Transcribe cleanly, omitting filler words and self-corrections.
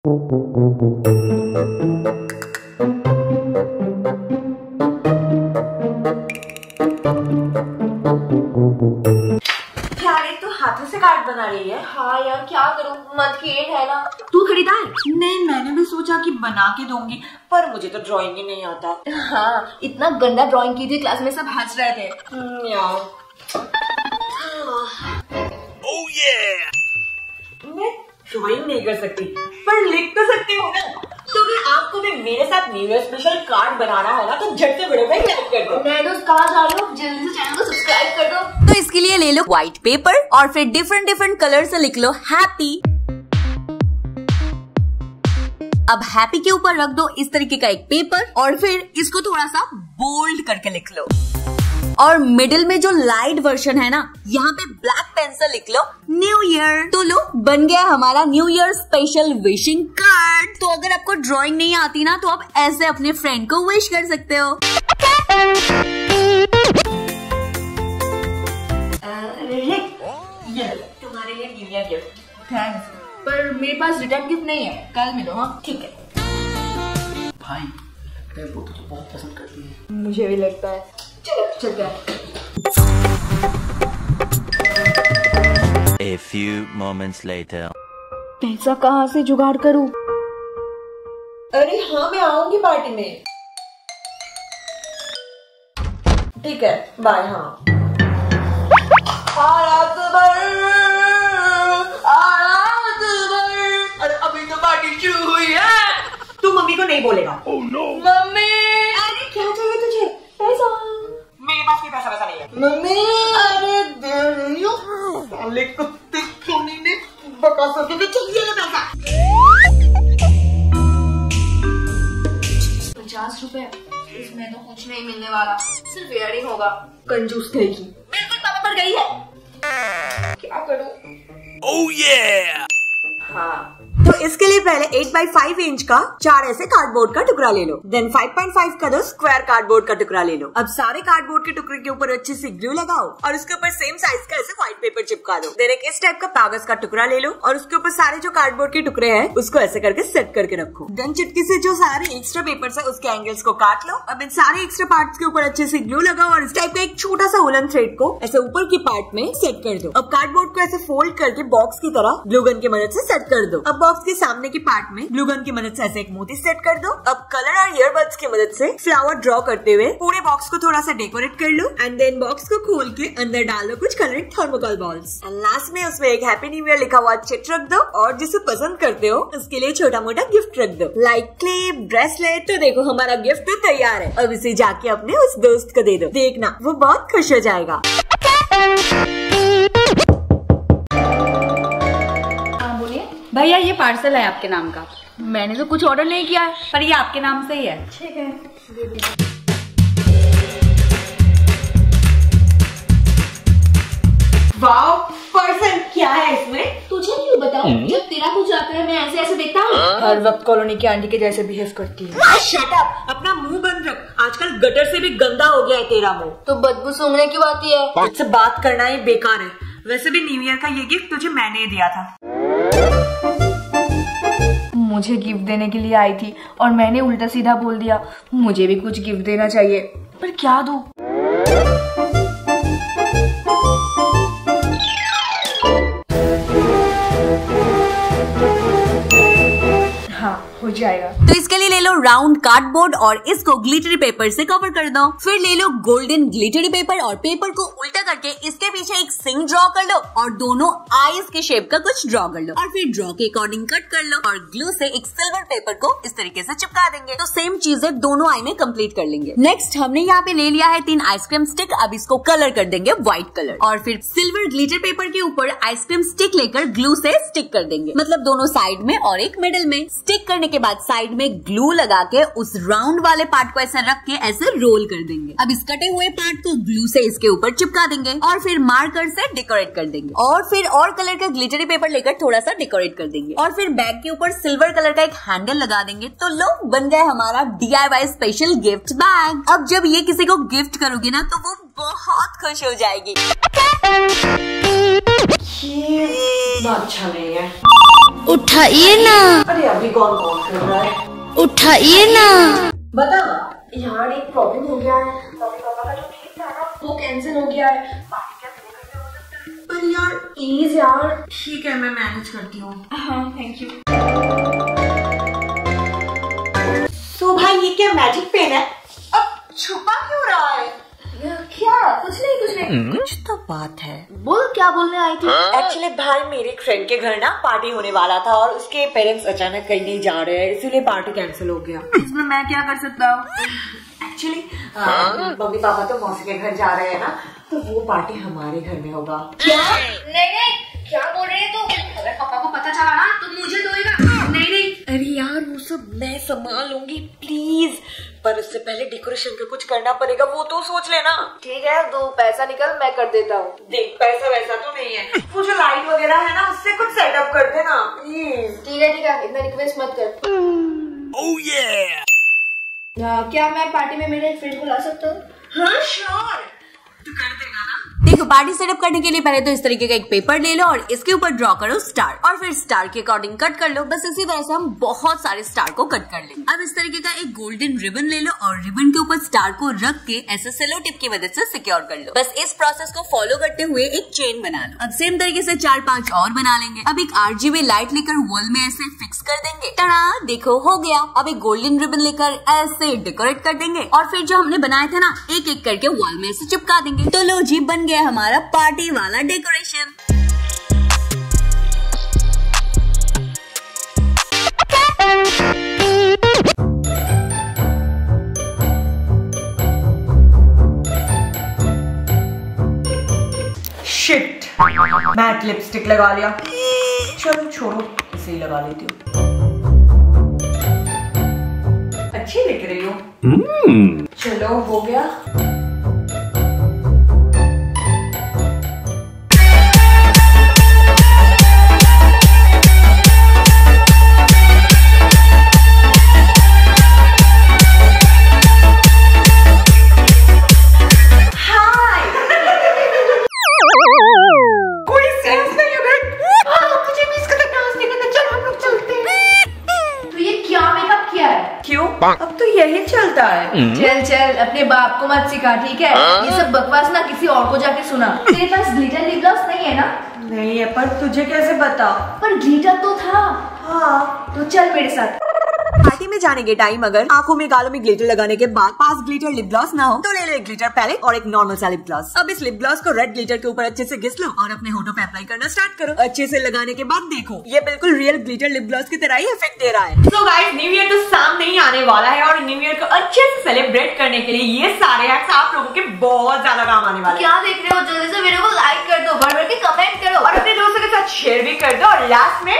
हाथों से कार्ड बना रही है। हाँ यार क्या करूँ, मंथ की एंड है ना। तू खरीदा है? नहीं, मैंने भी सोचा कि बना के दूंगी, पर मुझे तो ड्राइंग ही नहीं आता। हाँ, इतना गंदा ड्राइंग की थी, क्लास में सब हंस रहे थे। यार Oh yeah! मैं ड्राइंग नहीं कर सकती, पर लिख तो सकती हूँ ना। तो अगर आपको भी मेरे साथ न्यू ईयर स्पेशल कार्ड बनाना है ना, तो झट से वीडियो में लाइक कर दो। नए दोस्त कहाँ जा रहे हो? जल्दी से चैनल को सब्सक्राइब कर दो। तो इसके लिए ले लो व्हाइट पेपर और फिर डिफरेंट कलर से लिख लो हैप्पी। अब हैप्पी के ऊपर रख दो इस तरीके का एक पेपर और फिर इसको थोड़ा सा बोल्ड करके लिख लो। और मिडिल में जो लाइट वर्जन है ना, यहाँ पे ब्लैक पेन से लिख लो न्यू ईयर। तो लो, बन गया हमारा new year special wishing card. तो अगर आपको ड्राइंग नहीं आती ना, तो आप ऐसे अपने फ्रेंड को विश कर सकते हो। ये तुम्हारे लिए न्यू ईयर गिफ्ट। थैंक्स, पर मेरे पास रिटर्न गिफ्ट नहीं है, कल मिलो। हाँ ठीक है। भाई वो तो बहुत पसंद करती है। मुझे भी लगता है। चलो चलते हैं। A few moments later. पैसा कहाँ से जुगाड़ करूं? अरे हाँ, मैं आऊंगी पार्टी में। ठीक है, बाय। हाँ अरे अभी तो पार्टी शुरू हुई है। तू मम्मी को नहीं बोलेगा। Oh no! मम्मी, अरे क्या चाहिए तुझे? पैसा। मेरे पास कोई पैसा नहीं है। मम्मी, अरे दे रही हो। साले कुत्ते क्यों ने बकवास करके चाहिए ना पैसा। 50 रुपए, इसमें तो कुछ नहीं मिलने वाला, सिर्फ इयरिंग होगा। कंजूस कहेगी। बिल्कुल पापा पर गई है। क्या करूं? Oh yeah! हाँ, तो इसके लिए पहले 8x5 इंच का 4 ऐसे कार्डबोर्ड का टुकड़ा ले लो। देन 5.5 का 2 स्क्वायर कार्डबोर्ड का टुकड़ा ले लो। अब सारे कार्डबोर्ड के टुकड़े के ऊपर अच्छी सी ग्लू लगाओ और उसके ऊपर सेम साइज का ऐसे व्हाइट पेपर चिपका दो। देन एक इस टाइप का कागज का टुकड़ा ले लो और उसके ऊपर सारे जो कार्डबोर्ड के टुकड़े हैं उसको ऐसे करके सेट करके रखो। देन चुटकी से जो सारे एक्स्ट्रा पेपर्स है उसके एंगल्स को काट लो। अब इन सारे एक्स्ट्रा पार्ट्स के ऊपर अच्छे से ग्लू लगाओ और इस टाइप का एक छोटा सा वुलन थ्रेड को ऐसे ऊपर की पार्ट में सेट कर दो। अब कार्डबोर्ड को ऐसे फोल्ड करके बॉक्स की तरह ग्लू गन की मदद से सेट कर दो। अब बॉक्स के सामने की पार्ट में ग्लू गन की मदद से ऐसे एक मोती सेट कर दो। अब कलर और ईयरबड्स की मदद से फ्लावर ड्रॉ करते हुए पूरे बॉक्स को थोड़ा सा डेकोरेट कर लो एंड देन बॉक्स को खोल के अंदर डालो कुछ colouring thermocol balls and last में उसमें एक हैप्पी न्यू ईयर लिखा हुआ चिट रख दो और जिसे पसंद करते हो उसके लिए छोटा मोटा गिफ्ट रख दो, लाइक क्लिप, ब्रेसलेट। तो देखो हमारा गिफ्ट तो तैयार है। अब इसे जाके अपने उस दोस्त को दे दो, देखना वो बहुत खुश हो जाएगा। भैया ये पार्सल है आपके नाम का। मैंने तो कुछ ऑर्डर नहीं किया है, पर ये आपके नाम से ही है। ठीक है। वाओ, पर्सन क्या है इसमें? तुझे क्यों बताऊं? जब तेरा कुछ आता है मैं ऐसे ऐसे देखता हूँ। हर वक्त कॉलोनी की आंटी के जैसे बिहेव करती है। शट अप, अपना मुंह बंद रख। आजकल गटर से भी गंदा हो गया है तेरा मुंह। तो बदबू सूंघने क्यों आती है? तुझसे बात करना ही बेकार है। वैसे भी न्यू ईयर का ये गिफ्ट तुझे मैंने दिया था। मुझे गिफ्ट देने के लिए आई थी और मैंने उल्टा सीधा बोल दिया। मुझे भी कुछ गिफ्ट देना चाहिए, पर क्या दूं? हाँ, हो जाएगा। तो इसके लिए ले लो राउंड कार्डबोर्ड और इसको ग्लिटरी पेपर से कवर कर दो। फिर ले लो गोल्डन ग्लिटरी पेपर और पेपर को उल्टा करके इसके पीछे एक सिंग ड्रॉ कर लो और दोनों आईज के शेप का कुछ ड्रॉ कर लो और फिर ड्रॉ के अकॉर्डिंग कट कर लो और ग्लू से एक सिल्वर पेपर को इस तरीके से चिपका देंगे। तो सेम चीजें दोनों आई में कंप्लीट कर लेंगे। नेक्स्ट हमने यहाँ पे ले लिया है 3 आइसक्रीम स्टिक। अब इसको कलर कर देंगे व्हाइट कलर और फिर सिल्वर ग्लिटर पेपर के ऊपर आइसक्रीम स्टिक लेकर ग्लू से स्टिक कर देंगे, मतलब दोनों साइड में और एक मिडिल में। स्टिक करने के बाद साइड में ग्लू लगा के उस राउंड वाले पार्ट को ऐसे रख के ऐसे रोल कर देंगे। अब इस कटे हुए पार्ट को ग्लू से इसके ऊपर चिपका देंगे और फिर मार्कर से डेकोरेट कर देंगे और फिर और कलर का ग्लिटरी पेपर लेकर थोड़ा सा डेकोरेट कर देंगे और फिर बैग के ऊपर सिल्वर कलर का एक हैंडल लगा देंगे। तो लो, बन गया हमारा DIY स्पेशल गिफ्ट बैग। अब जब ये किसी को गिफ्ट करोगे ना, तो वो बहुत खुश हो जाएगी। ये अच्छा नहीं है। उठाइए ना, अरे अभी कौन कॉल कर रहा है? उठाइए ना। बता यार, एक प्रॉब्लम हो गया है। मम्मी पापा का जो ट्रिप था ना वो कैंसिल हो गया है। पार्टी कैंसिल करके हो सकता है, पर यार प्लीज यार। ठीक है, मैं मैनेज करती हूँ। हाँ थैंक यू। तो भाई ये क्या मैजिक पेन है? अब छुपा क्यों रहा है? क्या? कुछ नहीं। कुछ तो बात है। बोल, क्या बोलने आई थी? एक्चुअली भाई मेरे फ्रेंड के घर ना पार्टी होने वाला था और उसके पेरेंट्स अचानक कहीं नहीं जा रहे हैं, इसीलिए पार्टी कैंसिल हो गया। इसमें मैं क्या कर सकता हूँ? एक्चुअली मम्मी पापा तो मौसी के घर जा रहे हैं ना, तो वो पार्टी हमारे घर में होगा। क्या? नहीं, क्या बोल रहे हैं तुम? अगर पापा को पता चला ना तो मुझे दोएगा। नहीं। अरे यार वो सब मैं संभाल लूंगी प्लीज, पर उससे पहले डेकोरेशन का कुछ करना पड़ेगा, वो तो सोच लेना। ठीक है, तो पैसा निकल, मैं कर देता हूँ। देख पैसा वैसा तो नहीं है, वो जो लाइट वगैरह है ना उससे कुछ सेटअप कर देना प्लीज। ठीक है, इतना रिक्वेस्ट मत कर। Oh yeah! क्या मैं पार्टी में मेरे फ्रेंड को ला सकता हूँ? हाँ श्योर, तू कर देगा ना? देखो, पार्टी सेटअप करने के लिए पहले तो इस तरीके का एक पेपर ले लो और इसके ऊपर ड्रॉ करो स्टार, और फिर स्टार के अकॉर्डिंग कट कर लो। बस इसी तरह से हम बहुत सारे स्टार को कट कर लेंगे। अब इस तरीके का एक गोल्डन रिबन ले लो और रिबन के ऊपर स्टार को रख के ऐसे सेलो टिप की मदद से सिक्योर कर लो। बस इस प्रोसेस को फॉलो करते हुए एक चेन बना लो। अब सेम तरीके से 4-5 और बना लेंगे। अब एक RGB लाइट लेकर वॉल में ऐसे फिक्स कर देंगे। टड़ा, देखो हो गया। अब एक गोल्डन रिबन लेकर ऐसे डेकोरेट कर देंगे और फिर जो हमने बनाए थे ना, एक एक करके वॉल में ऐसे चिपका देंगे। तो लो जी, बन गया हमारा पार्टी वाला डेकोरेशन। शिट, मैट लिपस्टिक लगा लिया। चलो छोड़ो, इसे ही लगा लेती हूँ। अच्छी दिख रही हो। चलो हो गया। अब तो यही चलता है। चल अपने बाप को मत सिखा, ठीक है? ये सब बकवास ना किसी और को जाके सुना। तेरे पास ग्लिटर लिप ग्लॉस नहीं है ना? नहीं है, पर तुझे कैसे पता? पर ग्लिटर तो था। हाँ, तो चल मेरे साथ। पार्टी में जाने के टाइम अगर आंखों में गालों में ग्लिटर लगाने के बाद पास ग्लिटर लिप ग्लॉस ना हो तो ले लो एक ग्लिटर पैलेट और एक नॉर्मल सा लिप ग्लॉस। अब इस लिप ग्लॉस को रेड ग्लिटर के ऊपर अच्छे से घिस लो और अपने होठों पे अप्लाई करना स्टार्ट करो। अच्छे से लगाने के बाद देखो, ये बिल्कुल रियल ग्लिटर लिप ग्लॉस की तरह ही इफेक्ट दे रहा है। सो गाइस, न्यू ईयर तो सामने ही आने वाला है और न्यू ईयर को अच्छे से सेलिब्रेट करने के लिए ये सारे हैक्स आप लोगों के बहुत ज्यादा काम आने वाले हैं। क्या देख रहे हो? जल्दी से वीडियो को लाइक कर दो, बढ़ बढ़ के कमेंट करो और अपने दोस्तों के साथ शेयर भी कर दो और लास्ट में